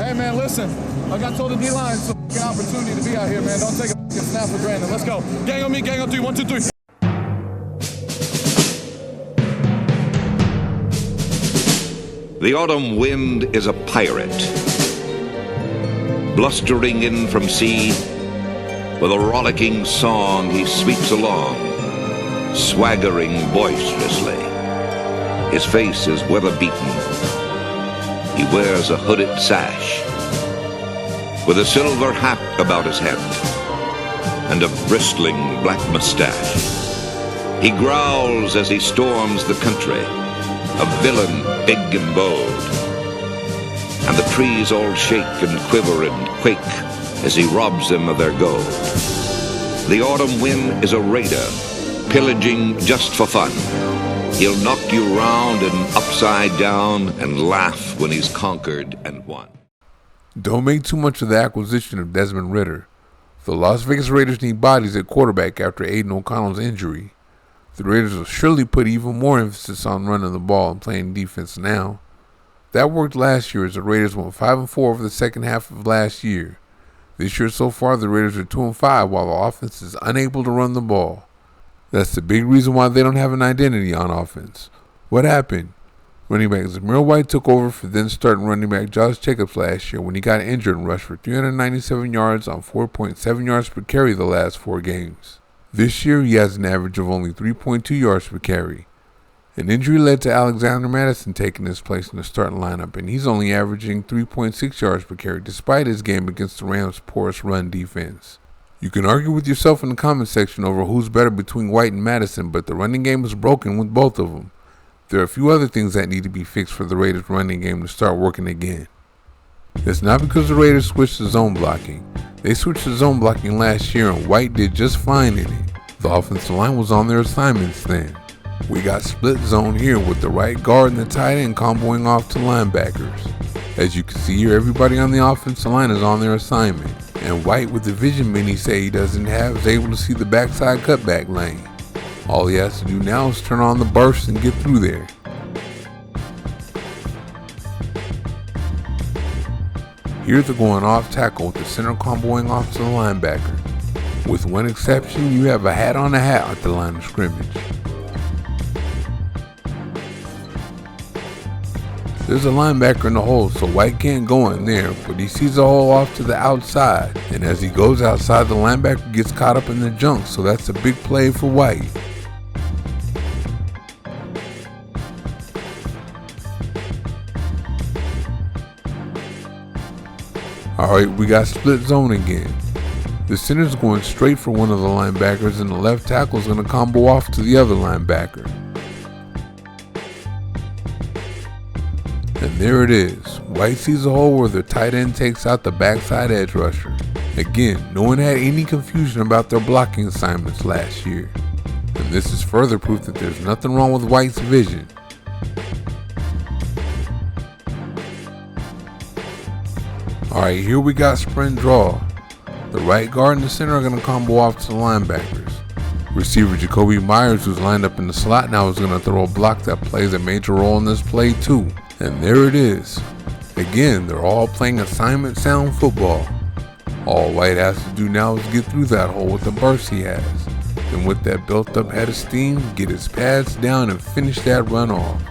Hey, man, listen. Like I told the D-line, it's an opportunity to be out here, man. Don't take a snap for granted. Let's go. Gang on me, gang on 3. 1, 2, 3. The autumn wind is a pirate, blustering in from sea. With a rollicking song he sweeps along, swaggering boisterously. His face is weather-beaten. He wears a hooded sash, with a silver hat about his head, and a bristling black mustache. He growls as he storms the country, a villain big and bold. And the trees all shake and quiver and quake as he robs them of their gold. The autumn wind is a raider, pillaging just for fun. He'll knock you round and upside down and laugh when he's conquered and won. Don't make too much of the acquisition of Desmond Ridder. The Las Vegas Raiders need bodies at quarterback after Aiden O'Connell's injury. The Raiders will surely put even more emphasis on running the ball and playing defense now. That worked last year as the Raiders went 5-4 over the second half of last year. This year so far, the Raiders are 2-5 while the offense is unable to run the ball. That's the big reason why they don't have an identity on offense. What happened? Running back Zamir White took over for then starting running back Josh Jacobs last year when he got injured and rushed for 397 yards on 4.7 yards per carry the last 4 games. This year he has an average of only 3.2 yards per carry. An injury led to Alexander Madison taking his place in the starting lineup, and he's only averaging 3.6 yards per carry despite his game against the Rams' porous run defense. You can argue with yourself in the comment section over who's better between White and Madison, but the running game is broken with both of them. There are a few other things that need to be fixed for the Raiders' running game to start working again. It's not because the Raiders switched to zone blocking. They switched to zone blocking last year and White did just fine in it. The offensive line was on their assignments then. We got split zone here with the right guard and the tight end comboing off to linebackers. As you can see here, everybody on the offensive line is on their assignment. And White, with the vision many say he doesn't have, is able to see the backside cutback lane. All he has to do now is turn on the burst and get through there. Here they're going off tackle with the center comboing off to the linebacker. With one exception, you have a hat on a hat at the line of scrimmage. There's a linebacker in the hole, so White can't go in there, but he sees a hole off to the outside, and as he goes outside, the linebacker gets caught up in the junk, so that's a big play for White. Alright, we got split zone again. The center's going straight for one of the linebackers, and the left tackle's going to combo off to the other linebacker. And there it is. White sees a hole where the tight end takes out the backside edge rusher. Again, no one had any confusion about their blocking assignments last year. And this is further proof that there's nothing wrong with White's vision. Alright, here we got sprint draw. The right guard and the center are going to combo off to the linebackers. Receiver Jacoby Myers, who's lined up in the slot now, is going to throw a block that plays a major role in this play too. And there it is. Again, they're all playing assignment sound football. All White has to do now is get through that hole with the burst he has. And with that built up head of steam, get his pads down and finish that run off.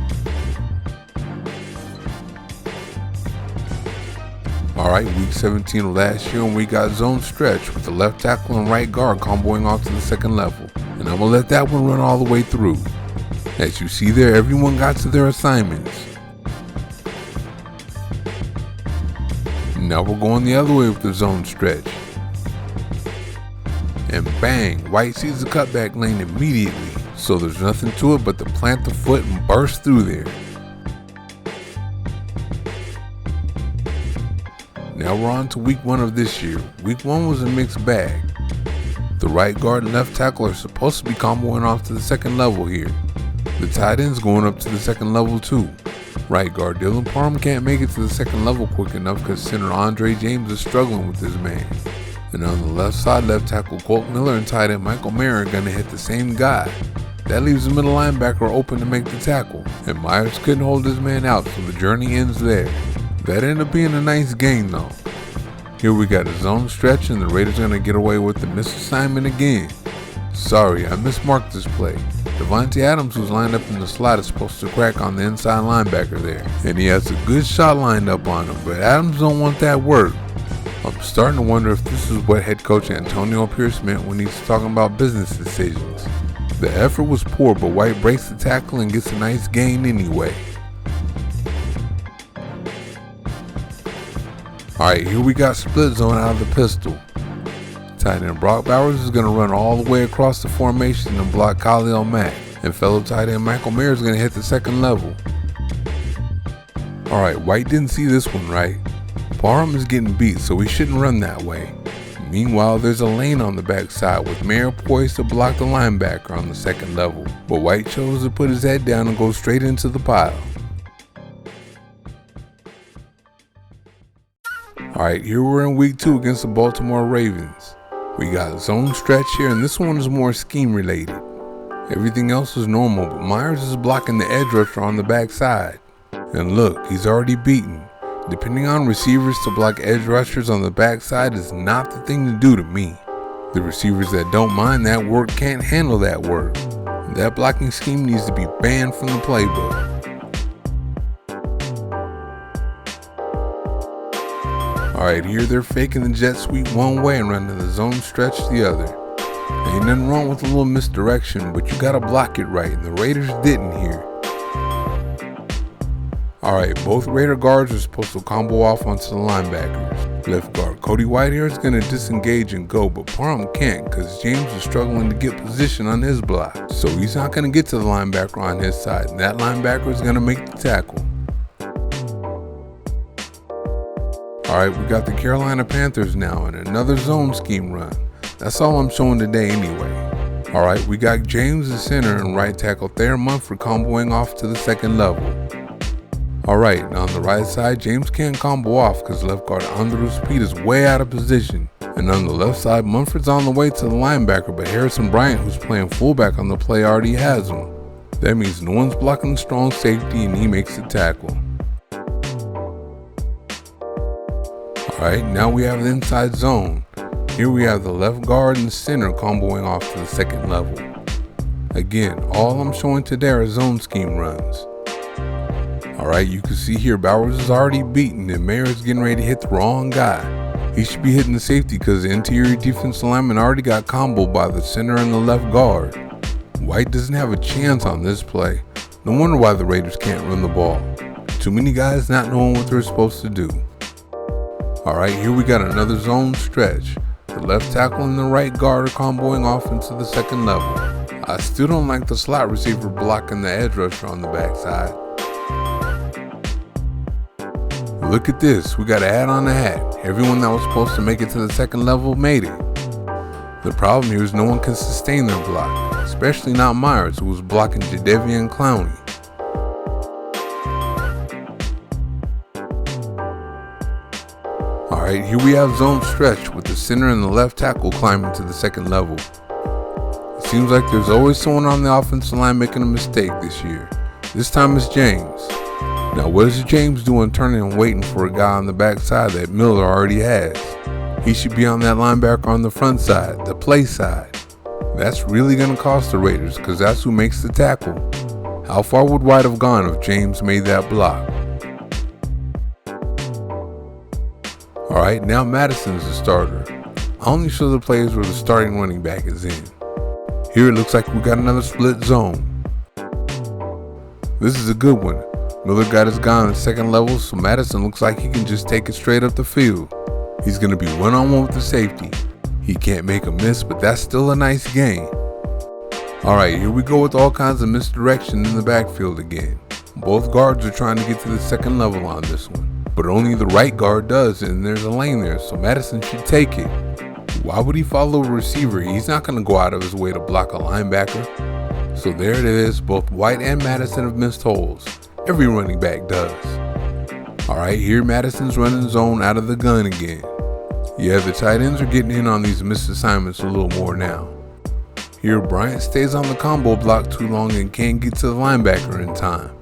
Alright, week 17 of last year, and we got zone stretch with the left tackle and right guard comboing off to the second level. And I'm going to let that one run all the way through. As you see there, everyone got to their assignments. Now we're going the other way with the zone stretch. And bang, White sees the cutback lane immediately, so there's nothing to it but to plant the foot and burst through there. Now we're on to week 1 of this year. Week 1 was a mixed bag. The right guard and left tackle are supposed to be comboing off to the second level here. The tight end's going up to the second level too. Right guard Dylan Parham can't make it to the second level quick enough because center Andre James is struggling with his man. And on the left side, left tackle Colt Miller and tight end Michael Mayer are going to hit the same guy. That leaves the middle linebacker open to make the tackle, and Myers couldn't hold his man out, so the journey ends there. That ended up being a nice game though. Here we got a zone stretch and the Raiders gonna get away with the misassignment again. Sorry, I mismarked this play. Davante Adams, who's lined up in the slot, is supposed to crack on the inside linebacker there. And he has a good shot lined up on him, but Adams don't want that work. I'm starting to wonder if this is what head coach Antonio Pierce meant when he's talking about business decisions. The effort was poor, but White breaks the tackle and gets a nice gain anyway. Alright, here we got split zone out of the pistol. Tight end Brock Bowers is going to run all the way across the formation and block Khalil Mack. And fellow tight end Michael Mayer is going to hit the second level. Alright, White didn't see this one right. Parham is getting beat, so he shouldn't run that way. Meanwhile, there's a lane on the backside with Mayer poised to block the linebacker on the second level. But White chose to put his head down and go straight into the pile. Alright, here we're in week 2 against the Baltimore Ravens. We got a zone stretch here, and this one is more scheme related. Everything else is normal, but Myers is blocking the edge rusher on the backside. And look, he's already beaten. Depending on receivers to block edge rushers on the backside is not the thing to do to me. The receivers that don't mind that work can't handle that work. That blocking scheme needs to be banned from the playbook. Alright, here they're faking the jet sweep one way and running the zone stretch the other. Ain't nothing wrong with a little misdirection, but you gotta block it right, and the Raiders didn't here. Alright, both Raider guards are supposed to combo off onto the linebackers. Left guard Cody Whitehair is gonna disengage and go, but Parham can't because James is struggling to get position on his block. So he's not gonna get to the linebacker on his side, and that linebacker is gonna make the tackle. Alright, we got the Carolina Panthers now in another zone scheme run. That's all I'm showing today anyway. Alright, we got James the center and right tackle Thayer Munford comboing off to the second level. Alright, now on the right side, James can't combo off because left guard Andrew Speed is way out of position. And on the left side, Munford's on the way to the linebacker, but Harrison Bryant, who's playing fullback on the play, already has him. That means no one's blocking the strong safety and he makes the tackle. Alright, now we have the inside zone. Here we have the left guard and center comboing off to the second level. Again, all I'm showing today are zone scheme runs. Alright, you can see here Bowers is already beaten and Mayer is getting ready to hit the wrong guy. He should be hitting the safety because the interior defensive lineman already got comboed by the center and the left guard. White doesn't have a chance on this play. No wonder why the Raiders can't run the ball. Too many guys not knowing what they're supposed to do. Alright, here we got another zone stretch. The left tackle and the right guard are comboing off into the second level. I still don't like the slot receiver blocking the edge rusher on the backside. Look at this, we got a hat on the hat. Everyone that was supposed to make it to the second level made it. The problem here is no one can sustain their block, especially not Myers, who was blocking Jadeveon Clowney. Alright, here we have zone stretch with the center and the left tackle climbing to the second level. It seems like there's always someone on the offensive line making a mistake this year. This time it's James. Now what is James doing turning and waiting for a guy on the backside that Miller already has? He should be on that linebacker on the front side, the play side. That's really going to cost the Raiders because that's who makes the tackle. How far would White have gone if James made that block? Alright, now Madison's the starter. I only show the plays where the starting running back is in. Here it looks like we got another split zone. This is a good one. Miller got his guy on the second level, so Madison looks like he can just take it straight up the field. He's going to be one-on-one with the safety. He can't make a miss, but that's still a nice gain. Alright, here we go with all kinds of misdirection in the backfield again. Both guards are trying to get to the second level on this one. But only the right guard does, and there's a lane there, so Madison should take it. Why would he follow a receiver? He's not going to go out of his way to block a linebacker. So there it is, both White and Madison have missed holes. Every running back does. Alright, here Madison's running zone out of the gun again. Yeah, the tight ends are getting in on these missed assignments a little more now. Here Bryant stays on the combo block too long and can't get to the linebacker in time.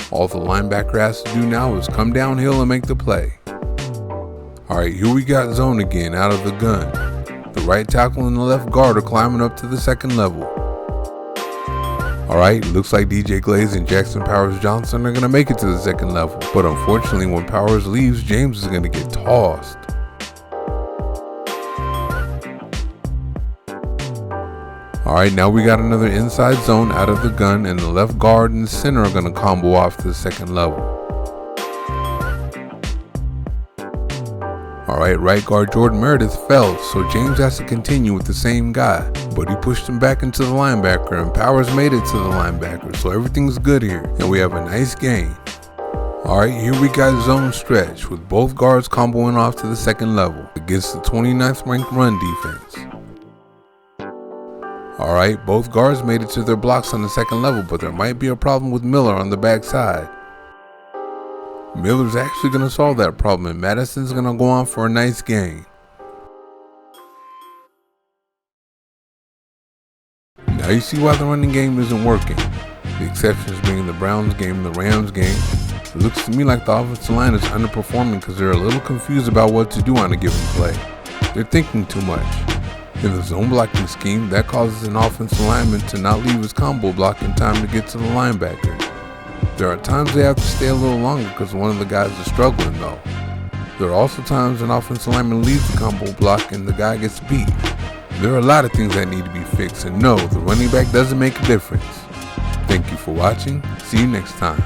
All the linebacker has to do now is come downhill and make the play. Alright, here we got zone again out of the gun. The right tackle and the left guard are climbing up to the second level. Alright, looks like DJ Glaze and Jackson Powers Johnson are going to make it to the second level. But unfortunately, when Powers leaves, James is going to get tossed. Alright, now we got another inside zone out of the gun, and the left guard and the center are going to combo off to the second level. Alright, right guard Jordan Meredith fell, so James has to continue with the same guy. But he pushed him back into the linebacker, and Powers made it to the linebacker, so everything's good here, and we have a nice gain. Alright, here we got zone stretch, with both guards comboing off to the second level against the 29th ranked run defense. Alright, both guards made it to their blocks on the second level, but there might be a problem with Miller on the backside. Miller's actually going to solve that problem, and Madison's going to go on for a nice gain. Now you see why the running game isn't working. The exceptions being the Browns game and the Rams game. It looks to me like the offensive line is underperforming because they're a little confused about what to do on a given play. They're thinking too much. In the zone blocking scheme, that causes an offensive lineman to not leave his combo block in time to get to the linebacker. There are times they have to stay a little longer because one of the guys is struggling though. There are also times an offensive lineman leaves the combo block and the guy gets beat. There are a lot of things that need to be fixed, and no, the running back doesn't make a difference. Thank you for watching. See you next time.